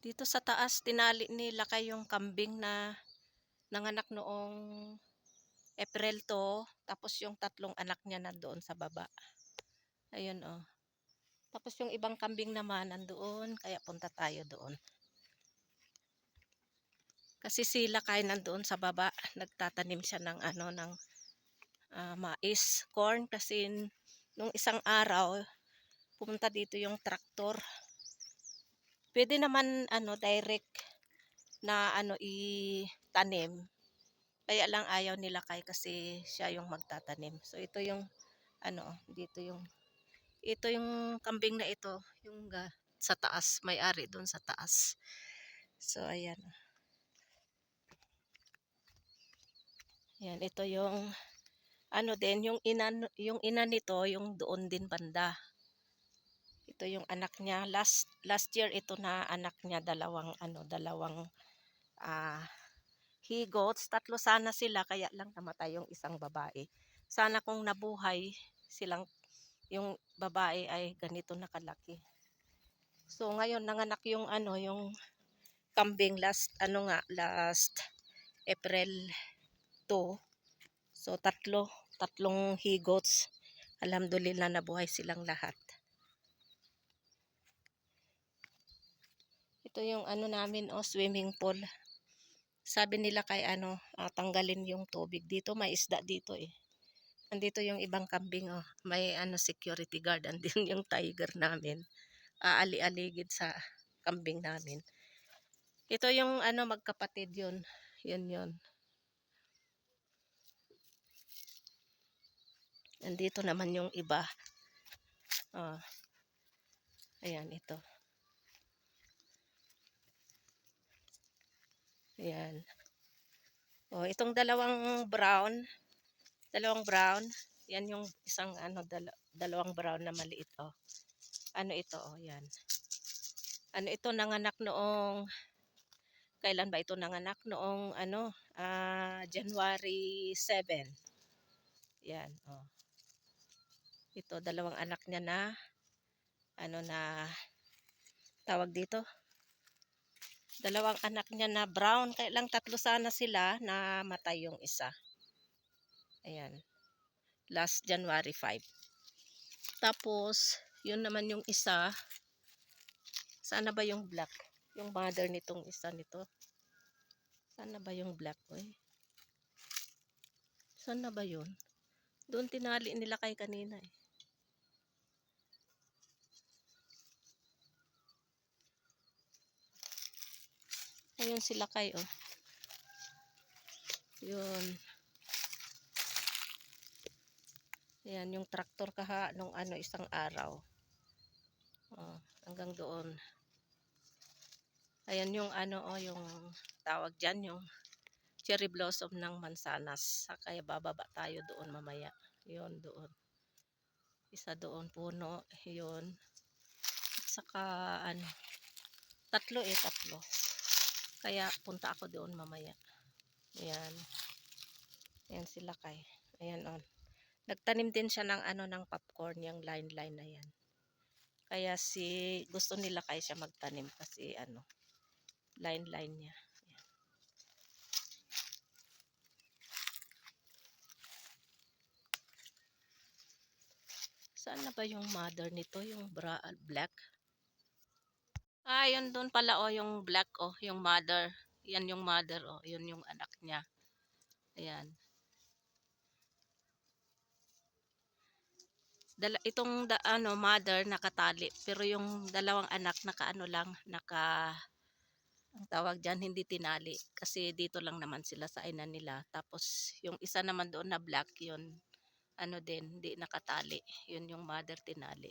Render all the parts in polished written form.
Dito sa taas tinali nila yung kambing na nanganak noong April 2, tapos yung tatlong anak niya nandoon sa baba. Ayun oh. Tapos yung ibang kambing naman nandoon, kaya punta tayo doon. Kasi sila kay nandoon sa baba, nagtatanim siya ng mais, corn kasi nung isang araw pumunta dito yung traktor. Pwede naman direct na itanim. Kaya lang ayaw nila kasi siya yung magtatanim. So ito yung ito yung kambing na ito, yung sa taas, may-ari doon sa taas. So ayan. Ayan, ito yung din yung ina nito, yung doon din banda. Ito yung anak niya. Last year ito na anak niya, dalawang he-goats. Tatlo sana sila, kaya lang namatay yung isang babae. Sana kung nabuhay silang, yung babae ay ganito na kalaki. So ngayon nanganak yung yung kambing last April 2. So tatlong he-goats. Alhamdulillah nabuhay silang lahat. Ito yung namin swimming pool. Sabi nila kay tanggalin yung tubig dito, may isda dito eh. Andito yung ibang kambing may security guard, andin yung tiger namin. Aali-aligid sa kambing namin. Ito yung magkapatid yun. Yun. Andito naman yung iba. Ayan ito. Ayan. Itong dalawang brown, yan yung isang dalawang brown na maliit ito yan. Ito nanganak noong kailan ba ito nanganak? Noong January 7. Yan Ito dalawang anak niya na na tawag dito. Dalawang anak niya na brown, kaya lang tatlo sana sila na matay yung isa. Ayan. Last January 5. Tapos, yun naman yung isa. Sana ba yung black? Yung mother nitong isa nito. Sana ba yung black? Sana ba yun? Doon tinali nila kay kanina eh. Ayun sila kay Yun. Ayan yung traktor nung isang araw. Hanggang doon. Ayan yung yung tawag dyan, yung cherry blossom ng mansanas. Kaya bababa tayo doon mamaya. Yun doon. Isa doon puno. Yun. Saka tatlo. Kaya punta ako doon mamaya. Ayan. Ayan sila kay. Ayan Nagtanim din siya ng ng popcorn, yung line na yan. Kaya gusto nila kay siya magtanim kasi line niya. Ayan. Saan na ba yung mother nito, yung black? Yun doon pala yung black yung mother. Yan yung mother yun yung anak niya. Ayan. Itong mother nakatali, pero yung dalawang anak lang, ang tawag diyan hindi tinali kasi dito lang naman sila sa ina nila. Tapos yung isa naman doon na black, yun din hindi nakatali. Yun yung mother tinali.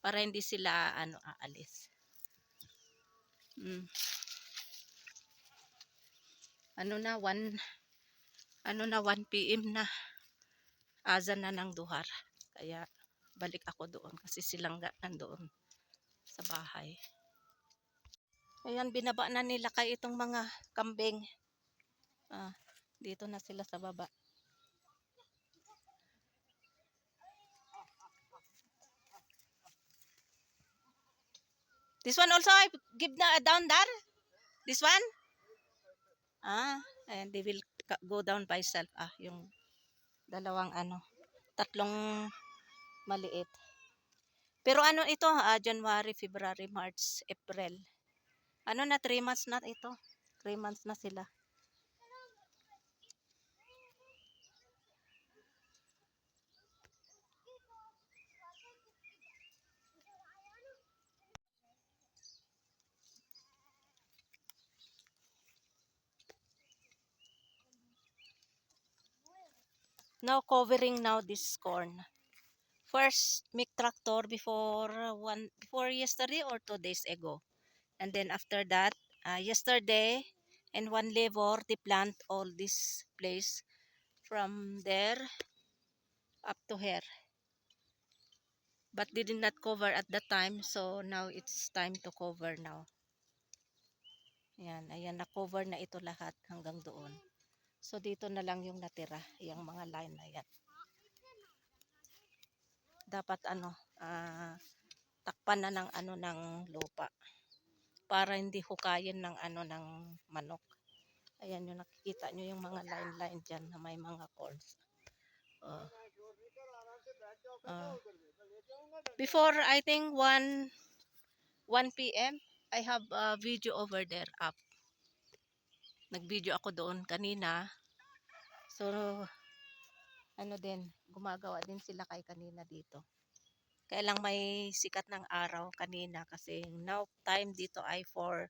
Para hindi sila aalis. Na 1 PM na. Azan na ng duhar. Kaya balik ako doon kasi silang nandoon sa bahay. Ayan, binaba na nila kay itong mga kambing. Dito na sila sa baba. This one also I give na down there. This one? And they will go down by self. Yung dalawang tatlong maliit. Pero ano ito, January, February, March, April. Ano na, 3 months na ito. 3 months na sila. Now covering now this corn. First make tractor before yesterday or 2 days ago. And then after that, yesterday and one labor they plant all this place from there up to here. But they did not cover at that time, so now it's time to cover now. Ayan, na-cover na ito lahat hanggang doon. So dito na lang yung natira, yung mga line na yan. Dapat takpan na ng ng lupa para hindi hukayin ng ng manok. Ayan yung nakikita nyo yung mga line dyan na may mga corns. Before I think 1 p.m. I have a video over there up. Nag-video ako doon kanina. So din, gumagawa din sila kay kanina dito. Kaya lang may sikat ng araw kanina kasi now time dito ay 4:30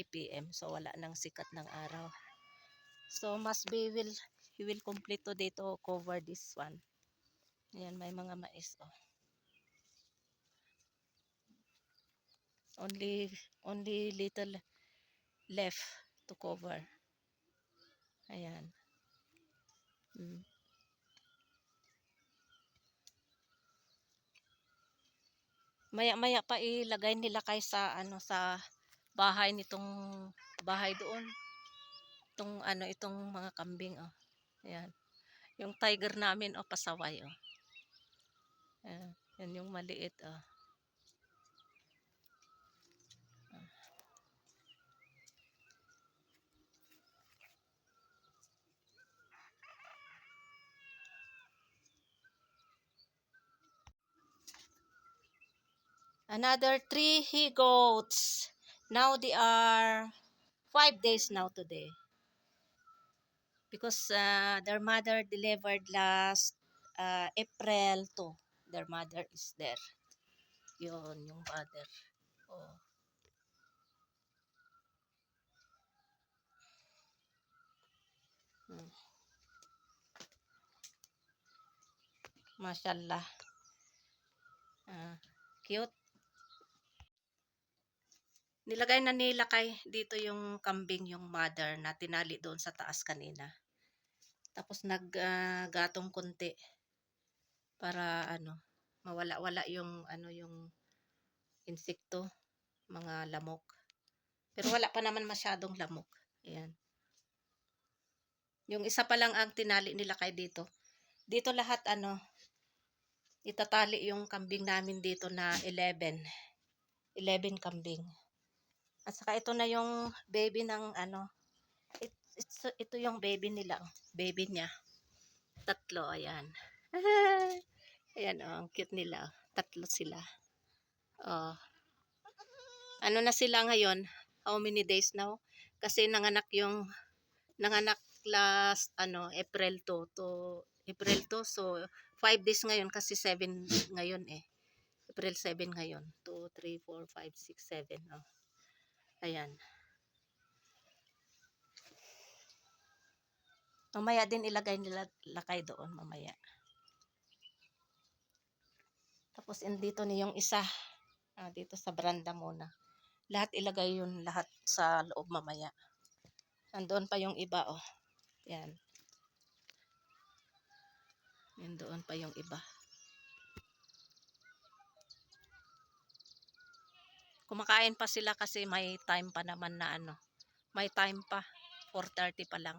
p.m. So wala nang sikat ng araw. So must be he will complete today to cover this one. Ayan, may mga mais Only little left to cover. Ayan. Maya-maya pa ilagay nila kay sa sa bahay nitong bahay doon. Itong mga kambing Ayan. Yung tiger namin pasaway Ayan. Yan yung maliit Another 3 he-goats. Now they are 5 days now today. Because their mother delivered last April 2. Their mother is there. Yun, yung mother. Mashallah. Cute. Nilagay na nila dito yung kambing, yung mother na tinali doon sa taas kanina. Tapos naggatong konti para mawala-wala yung yung insekto, mga lamok. Pero wala pa naman masyadong lamok. Ayan. Yung isa pa lang ang tinali nila dito. Dito lahat itatali yung kambing namin dito na 11 kambing. At saka ito na yung baby ng ito yung baby nila, baby niya. 3, ayan. Ayan ang cute nila. 3 sila. Ano na sila ngayon? How many days now? Kasi nanganak last April 2 to April 2. So 5 days ngayon kasi 7 ngayon April 7 ngayon. 2, 3, 4, 5, 6, 7. Ayan. Mamaya din ilagay nila doon mamaya. Tapos dito yung isa. Dito sa baranda muna. Lahat ilagay yun lahat sa loob mamaya. Nandoon pa yung iba Yan. Nandoon pa yung iba. Kumakain pa sila kasi may time pa naman na may time pa. 4:30 pa lang.